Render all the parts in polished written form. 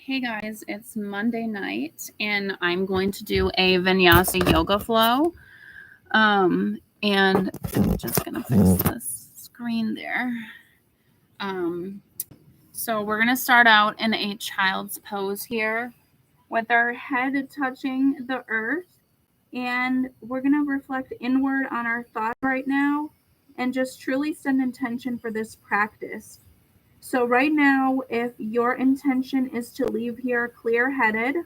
Hey guys, it's Monday night and I'm going to do a Vinyasa yoga flow. And I'm just gonna fix this screen there. So we're gonna start out in a child's pose here with our head touching the earth, and we're gonna reflect inward on our thoughts right now and just truly send intention for this practice. So right now, if your intention is to leave here clear-headed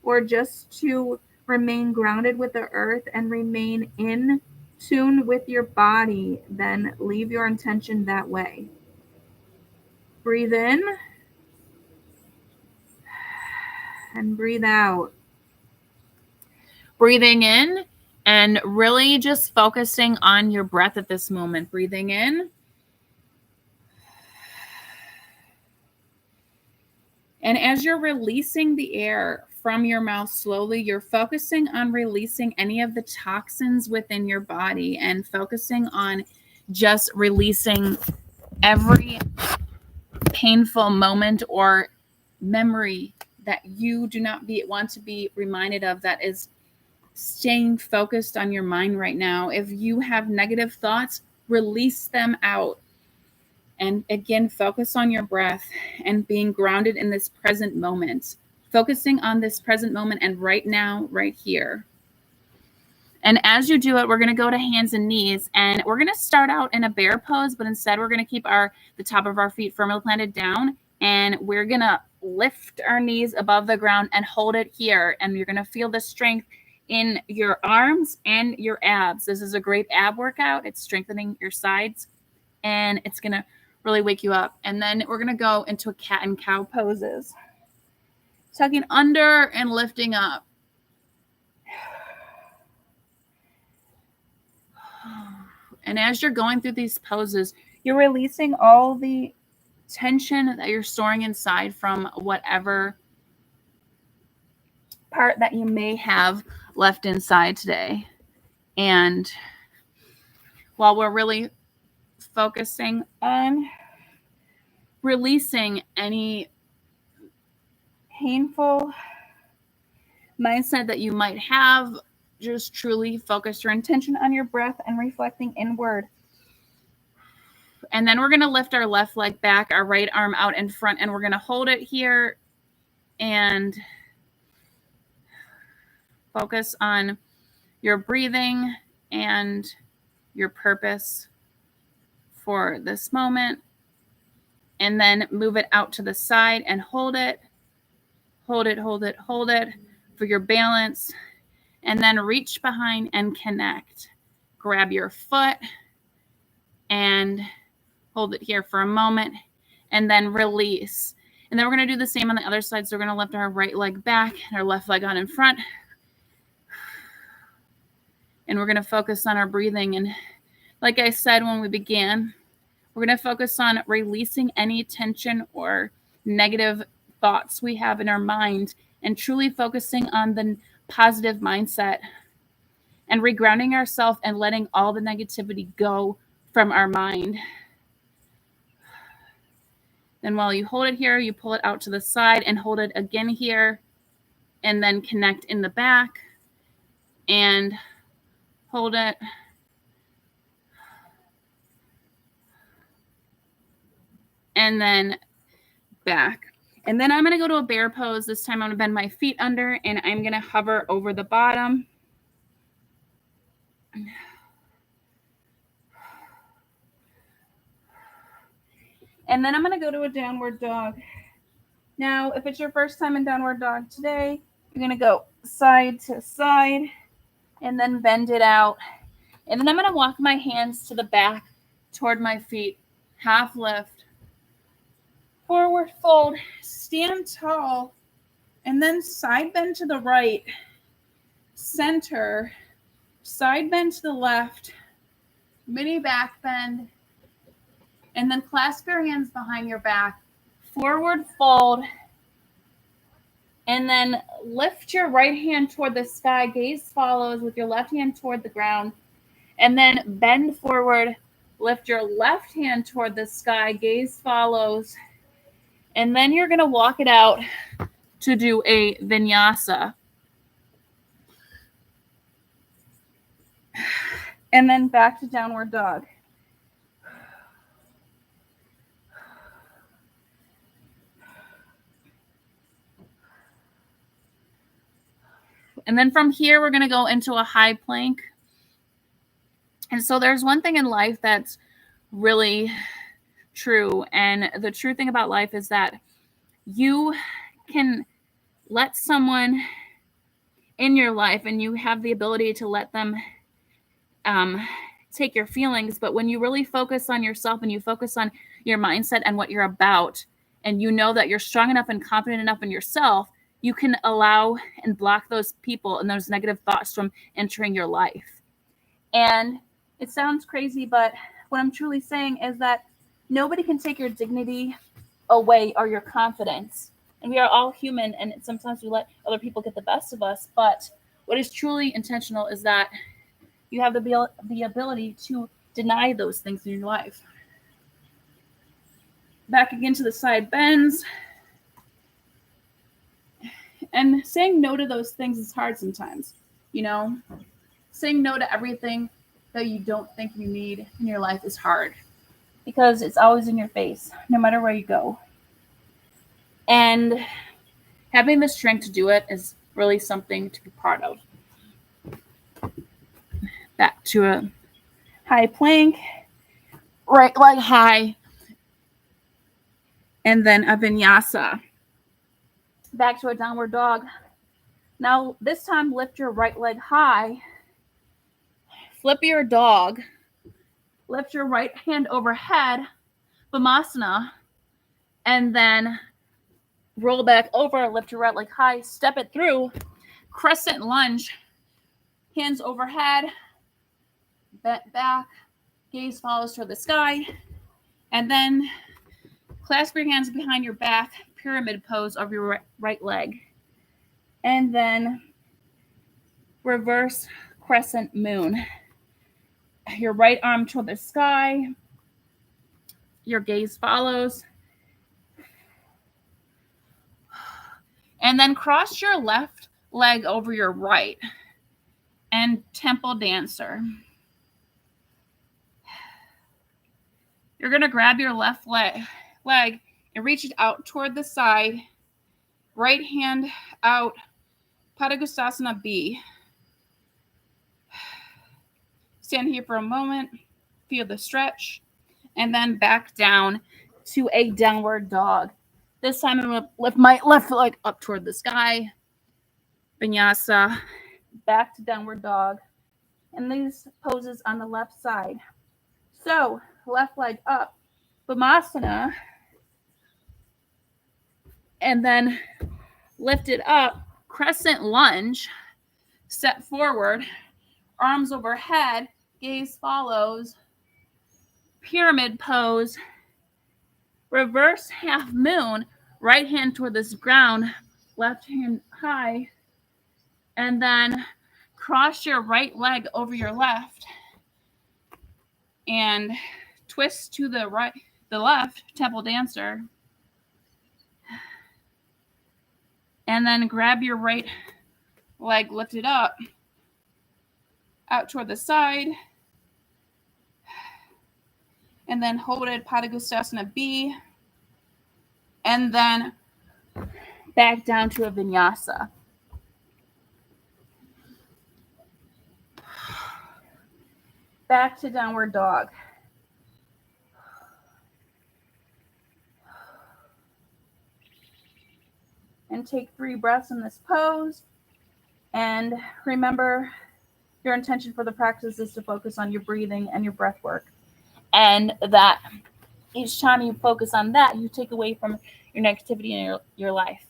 or just to remain grounded with the earth and remain in tune with your body, then leave your intention that way. Breathe in and breathe out. Breathing in and really just focusing on your breath at this moment. Breathing in. And as you're releasing the air from your mouth slowly, you're focusing on releasing any of the toxins within your body and focusing on just releasing every painful moment or memory that you do not want to be reminded of that is staying focused on your mind right now. If you have negative thoughts, release them out. And again, focus on your breath and being grounded in this present moment. Focusing on this present moment and right now, right here. And as you do it, we're going to go to hands and knees, and we're going to start out in a bear pose, but instead we're going to keep the top of our feet firmly planted down, and we're going to lift our knees above the ground and hold it here. And you're going to feel the strength in your arms and your abs. This is a great ab workout. It's strengthening your sides, and it's going to really wake you up. And then we're going to go into a cat and cow poses. Tucking under and lifting up. And as you're going through these poses, you're releasing all the tension that you're storing inside from whatever part that you may have left inside today. And while we're really focusing on releasing any painful mindset that you might have, just truly focus your intention on your breath and reflecting inward. And then we're going to lift our left leg back, our right arm out in front, and we're going to hold it here and focus on your breathing and your purpose for this moment. And then move it out to the side and hold it. Hold it, hold it, hold it for your balance. And then reach behind and connect. Grab your foot and hold it here for a moment, and then release. And then we're going to do the same on the other side. So we're going to lift our right leg back and our left leg on in front. And we're going to focus on our breathing. And like I said when we began, we're going to focus on releasing any tension or negative thoughts we have in our mind and truly focusing on the positive mindset and regrounding ourselves and letting all the negativity go from our mind. Then while you hold it here, you pull it out to the side and hold it again here, and then connect in the back and hold it. And then back. And then I'm going to go to a bear pose. This time I'm going to bend my feet under and I'm going to hover over the bottom. And then I'm going to go to a downward dog. Now, if it's your first time in downward dog today, you're going to go side to side and then bend it out. And then I'm going to walk my hands to the back toward my feet. Half lift. Forward fold. Stand tall. And then side bend to the right. Center. Side bend to the left. Mini back bend. And then clasp your hands behind your back. Forward fold. And then lift your right hand toward the sky. Gaze follows with your left hand toward the ground. And then bend forward. Lift your left hand toward the sky. Gaze follows. And then you're going to walk it out to do a vinyasa. And then back to downward dog. And then from here, we're going to go into a high plank. And so there's one thing in life that's really true. And the true thing about life is that you can let someone in your life and you have the ability to let them take your feelings. But when you really focus on yourself and you focus on your mindset and what you're about, and you know that you're strong enough and confident enough in yourself, you can allow and block those people and those negative thoughts from entering your life. And it sounds crazy, but what I'm truly saying is that nobody can take your dignity away or your confidence. And we are all human, and sometimes we let other people get the best of us. But what is truly intentional is that you have the ability to deny those things in your life. Back again to the side bends. And saying no to those things is hard sometimes, you know? Saying no to everything that you don't think you need in your life is hard because it's always in your face, no matter where you go. And having the strength to do it is really something to be proud of. Back to a high plank, right leg high, and then a vinyasa. Back to a downward dog. Now, this time, lift your right leg high, flip your dog, lift your right hand overhead, Vimassana, and then roll back over, lift your right leg high, step it through, crescent lunge, hands overhead, bent back, gaze follows toward the sky, and then clasp your hands behind your back, pyramid pose of your right leg. And then reverse crescent moon. Your right arm toward the sky, your gaze follows. And then cross your left leg over your right and temple dancer. You're going to grab your left leg and reach it out toward the side. Right hand out, Padangusthasana B. Stand here for a moment, feel the stretch, and then back down to a downward dog. This time I'm going to lift my left leg up toward the sky. Vinyasa, back to downward dog. And these poses on the left side. So, left leg up, Vimassana, and then lift it up, crescent lunge, step forward, arms overhead, gaze follows, pyramid pose, reverse half moon, right hand toward this ground, left hand high, and then cross your right leg over your left and twist to the left, temple dancer. And then grab your right leg lifted up, out toward the side, and then hold it, Padangusthasana B, and then back down to a vinyasa. Back to downward dog. And take 3 breaths in this pose. And remember, your intention for the practice is to focus on your breathing and your breath work. And that each time you focus on that, you take away from your negativity in your life.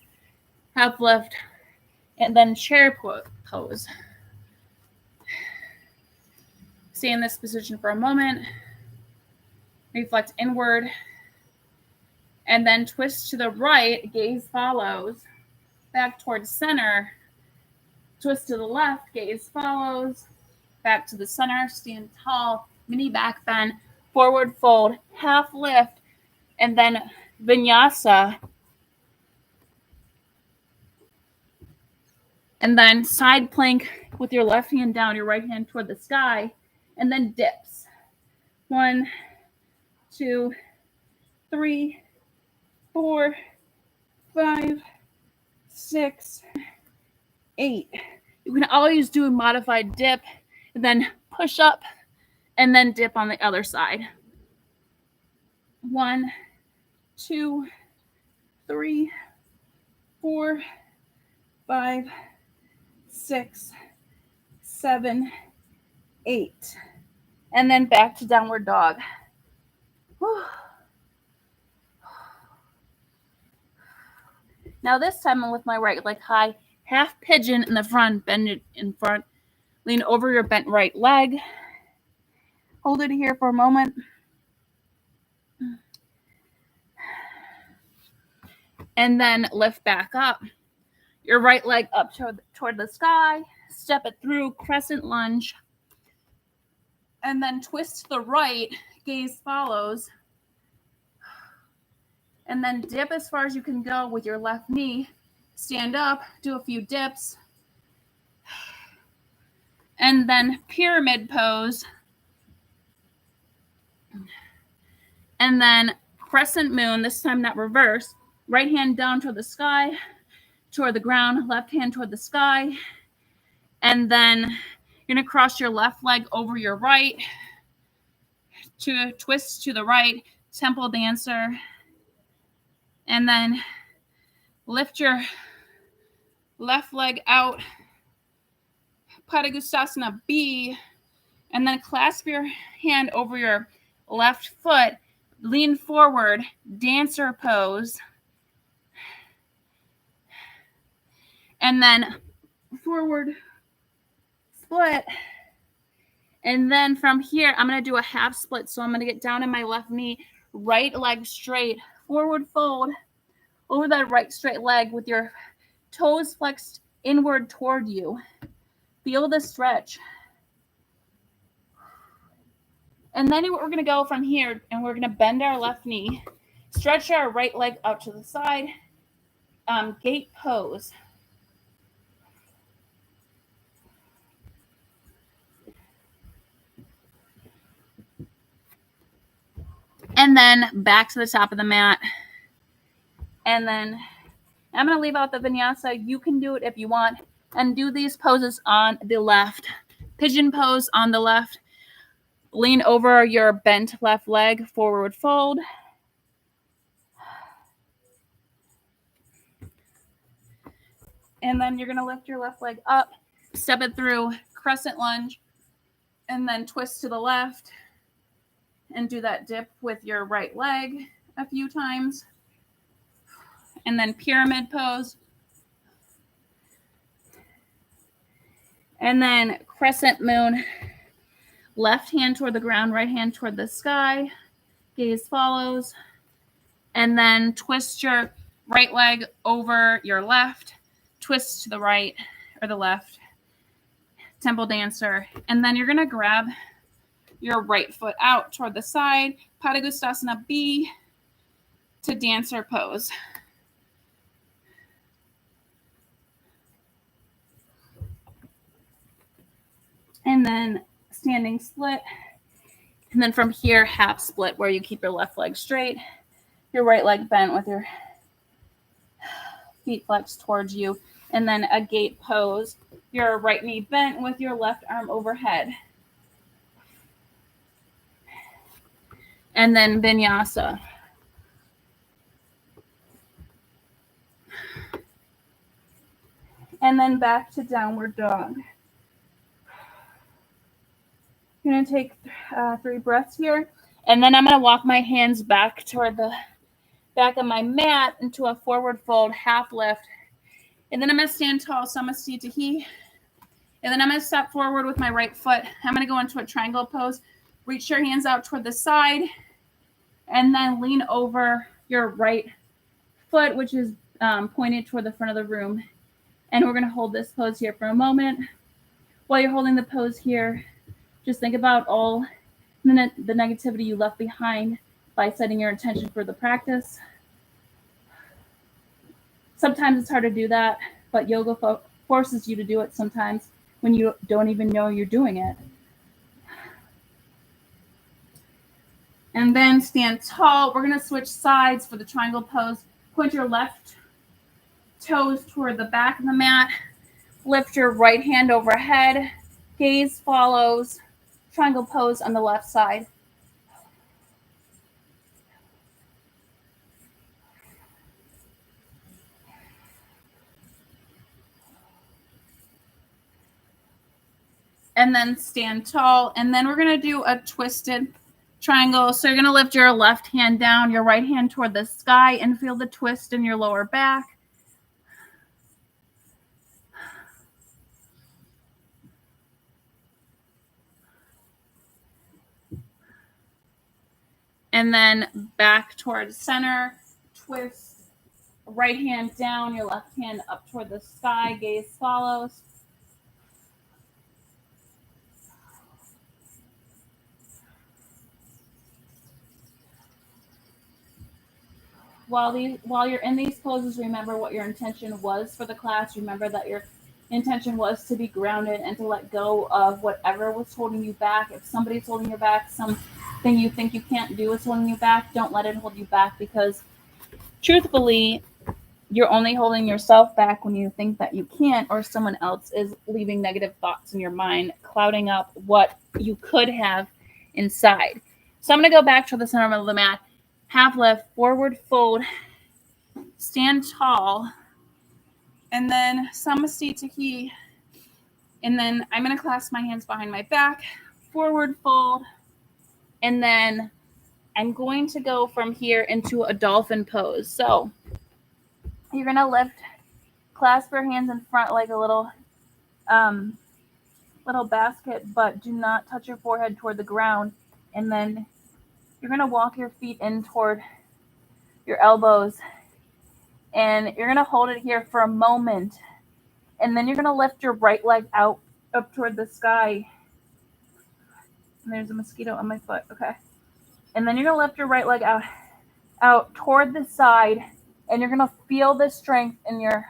Half lift, and then chair pose. Stay in this position for a moment. Reflect inward. And then twist to the right, gaze follows. Back towards center. Twist to the left, gaze follows. Back to the center, stand tall, mini back bend, forward fold, half lift, and then vinyasa And then side plank with your left hand down, your right hand toward the sky, and then dips. 1, 2, 3, 4, 5, 6, 8. You can always do a modified dip, and then push up, and then dip on the other side. 1, 2, 3, 4, 5, 6, 7, 8. And then back to downward dog. Whew. Now this time I'm with my right leg high, half pigeon in the front, bend it in front, lean over your bent right leg. Hold it here for a moment. And then lift back up. Your right leg up toward the sky. Step it through, crescent lunge. And then twist to the right, gaze follows. And then dip as far as you can go with your left knee. Stand up, do a few dips. And then pyramid pose. And then crescent moon, this time not reverse. Right hand down toward the sky, toward the ground, left hand toward the sky. And then you're going to cross your left leg over your right to twist to the right, temple dancer. And then lift your left leg out, Padangusthasana B, and then clasp your hand over your left foot, lean forward, dancer pose. And then forward split. And then from here, I'm going to do a half split. So I'm going to get down on my left knee, right leg straight, forward fold over that right straight leg with your toes flexed inward toward you. Feel the stretch. And then we're going to go from here and we're going to bend our left knee, stretch our right leg out to the side, gate pose. And then back to the top of the mat. And then I'm going to leave out the vinyasa. You can do it if you want. And do these poses on the left. Pigeon pose on the left. Lean over your bent left leg, forward fold. And then you're going to lift your left leg up, step it through, crescent lunge, and then twist to the left. And do that dip with your right leg a few times. And then pyramid pose. And then crescent moon. Left hand toward the ground, right hand toward the sky. Gaze follows. And then twist your right leg over your left. Twist to the right or the left. Temple dancer. And then you're going to grab your right foot out toward the side, Padangusthasana B to dancer pose. And then standing split. And then from here, half split where you keep your left leg straight, your right leg bent with your feet flexed towards you. And then a gate pose, your right knee bent with your left arm overhead. And then vinyasa. And then back to downward dog. You're going to take 3 breaths here. And then I'm going to walk my hands back toward the back of my mat into a forward fold, half lift. And then I'm going to stand tall, Samasthiti. And then I'm going to step forward with my right foot. I'm going to go into a triangle pose. Reach your hands out toward the side. And then lean over your right foot, which is pointed toward the front of the room. And we're going to hold this pose here for a moment. While you're holding the pose here, just think about all the negativity you left behind by setting your intention for the practice. Sometimes it's hard to do that, but yoga forces you to do it sometimes when you don't even know you're doing it. And then stand tall. We're going to switch sides for the triangle pose. Point your left toes toward the back of the mat. Lift your right hand overhead. Gaze follows. Triangle pose on the left side. And then stand tall. And then we're going to do a twisted triangle. So you're going to lift your left hand down, your right hand toward the sky, and feel the twist in your lower back. And then back towards center, twist, right hand down, your left hand up toward the sky, gaze follows. While you're in these poses, remember what your intention was for the class. Remember that your intention was to be grounded and to let go of whatever was holding you back. If somebody's holding you back, something you think you can't do is holding you back, don't let it hold you back, because truthfully, you're only holding yourself back when you think that you can't, or someone else is leaving negative thoughts in your mind, clouding up what you could have inside. So I'm going to go back to the center of the mat. Half lift, forward fold, stand tall, and then Samastiti Tahi. And then I'm going to clasp my hands behind my back, forward fold, and then I'm going to go from here into a dolphin pose. So you're going to lift, clasp your hands in front like a little basket, but do not touch your forehead toward the ground. And then you're going to walk your feet in toward your elbows, and you're going to hold it here for a moment. And then you're going to lift your right leg out up toward the sky. And there's a mosquito on my foot. Okay. And then you're going to lift your right leg out toward the side, and you're going to feel the strength in your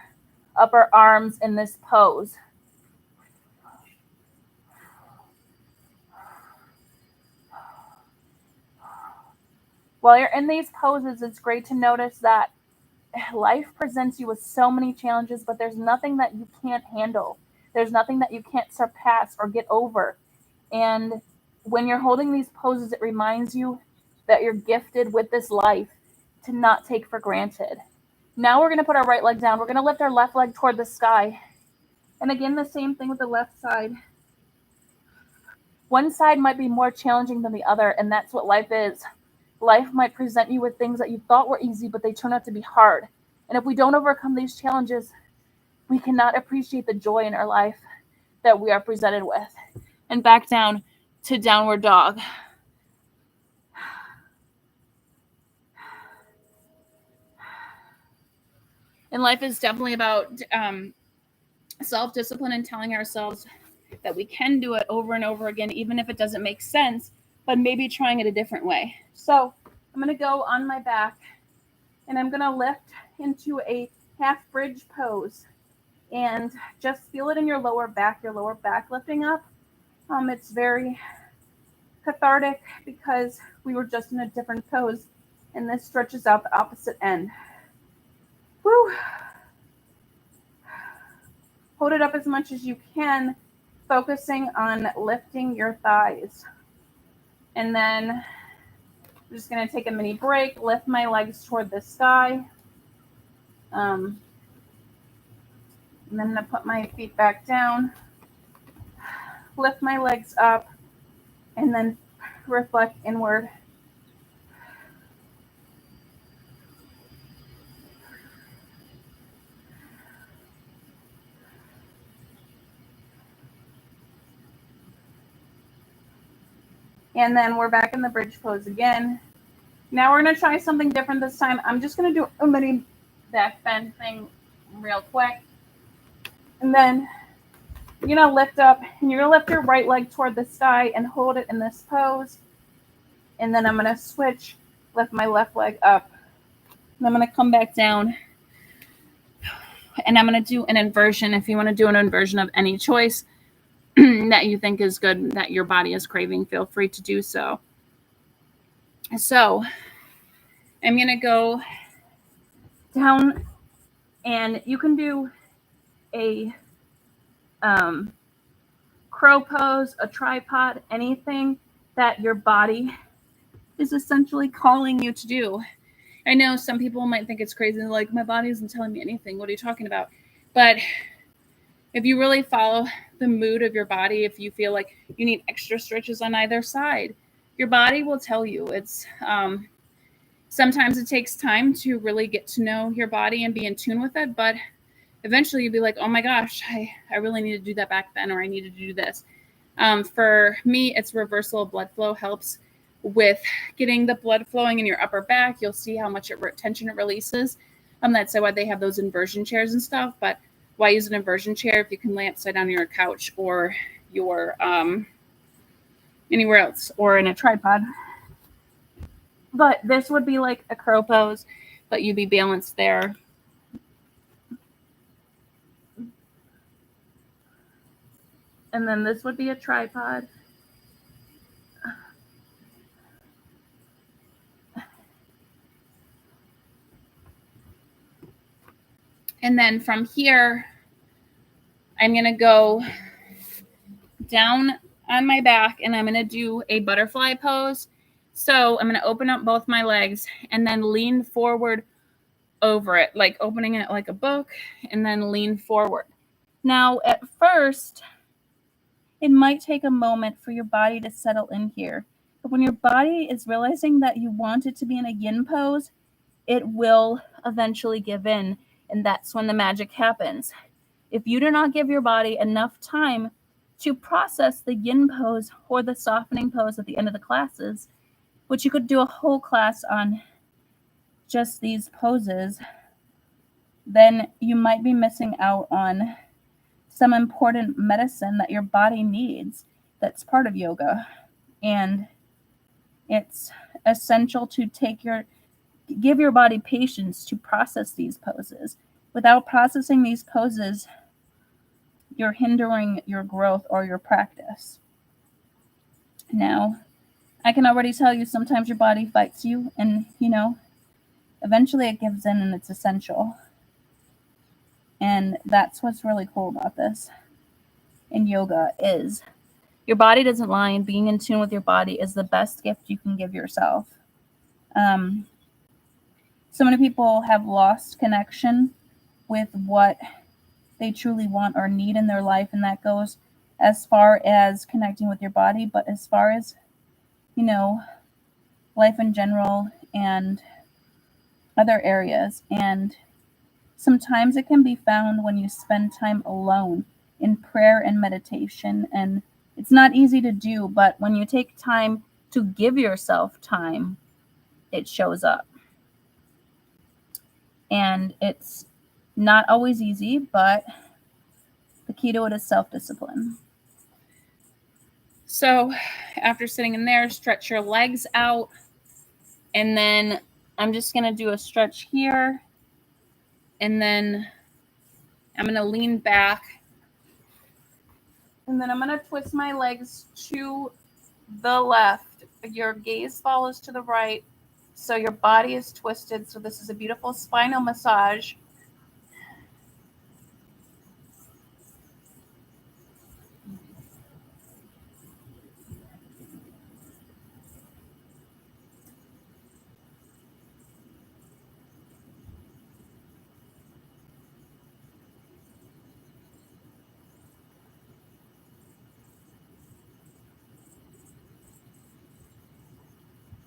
upper arms in this pose. While you're in these poses, it's great to notice that life presents you with so many challenges, but there's nothing that you can't handle. There's nothing that you can't surpass or get over. And when you're holding these poses, it reminds you that you're gifted with this life to not take for granted. Now we're going to put our right leg down. We're going to lift our left leg toward the sky. And again, the same thing with the left side. One side might be more challenging than the other, and that's what life is. Life might present you with things that you thought were easy, but they turn out to be hard. And if we don't overcome these challenges, we cannot appreciate the joy in our life that we are presented with. And back down to downward dog. And life is definitely about self-discipline and telling ourselves that we can do it over and over again, even if it doesn't make sense, but maybe trying it a different way. So I'm going to go on my back, and I'm going to lift into a half bridge pose, and just feel it in your lower back lifting up. It's very cathartic because we were just in a different pose, and this stretches out the opposite end. Woo! Hold it up as much as you can, focusing on lifting your thighs. And then I'm just going to take a mini break, lift my legs toward the sky. And then I'm going to put my feet back down, lift my legs up, and then reflect inward. And then we're back in the bridge pose again. Now we're going to try something different this time. I'm just going to do a mini back bend thing real quick. And then you're going to lift up, and you're going to lift your right leg toward the sky and hold it in this pose. And then I'm going to switch, lift my left leg up. And I'm going to come back down. And I'm going to do an inversion. If you want to do an inversion of any choice that you think is good, that your body is craving, feel free to do so. So I'm going to go down, and you can do a crow pose, a tripod, anything that your body is essentially calling you to do. I know some people might think it's crazy, like, my body isn't telling me anything. What are you talking about? But if you really follow the mood of your body, if you feel like you need extra stretches on either side, your body will tell you. It's sometimes it takes time to really get to know your body and be in tune with it, but eventually you'll be like, oh my gosh, I really need to do that back then, or I need to do this. For me, it's reversal blood flow helps with getting the blood flowing in your upper back. You'll see how much tension it releases. That's why they have those inversion chairs and stuff. But why use an inversion chair if you can lay upside down on your couch or your anywhere else, or in a tripod? But this would be like a crow pose, but you'd be balanced there. And then this would be a tripod. And then from here, I'm going to go down on my back, and I'm going to do a butterfly pose. So I'm going to open up both my legs and then lean forward over it, like opening it like a book, and then lean forward. Now, at first, it might take a moment for your body to settle in here. But when your body is realizing that you want it to be in a yin pose, it will eventually give in. And that's when the magic happens. If you do not give your body enough time to process the yin pose or the softening pose at the end of the classes, which you could do a whole class on just these poses, then you might be missing out on some important medicine that your body needs that's part of yoga. And it's essential to give your body patience to process these poses. Without processing these poses, you're hindering your growth or your practice. Now, I can already tell you sometimes your body fights you, and, eventually it gives in, and it's essential. And that's what's really cool about this in yoga is your body doesn't lie, and being in tune with your body is the best gift you can give yourself. So many people have lost connection with what they truly want or need in their life, and that goes as far as connecting with your body, but as far as, life in general and other areas. And sometimes it can be found when you spend time alone in prayer and meditation. And it's not easy to do, but when you take time to give yourself time, it shows up. And it's not always easy, but the key to it is self-discipline. So after sitting in there, stretch your legs out. And then I'm just going to do a stretch here. And then I'm going to lean back. And then I'm going to twist my legs to the left. Your gaze follows to the right. So your body is twisted. So this is a beautiful spinal massage.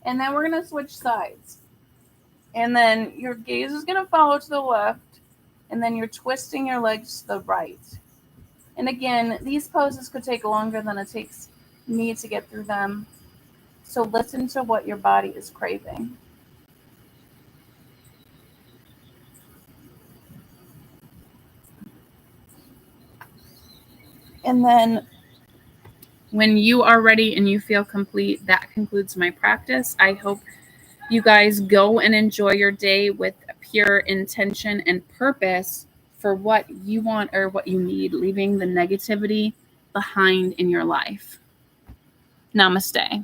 And then we're going to switch sides. And then your gaze is going to follow to the left. And then you're twisting your legs to the right. And again, these poses could take longer than it takes me to get through them. So listen to what your body is craving. And then when you are ready and you feel complete, that concludes my practice. I hope you guys go and enjoy your day with pure intention and purpose for what you want or what you need, leaving the negativity behind in your life. Namaste.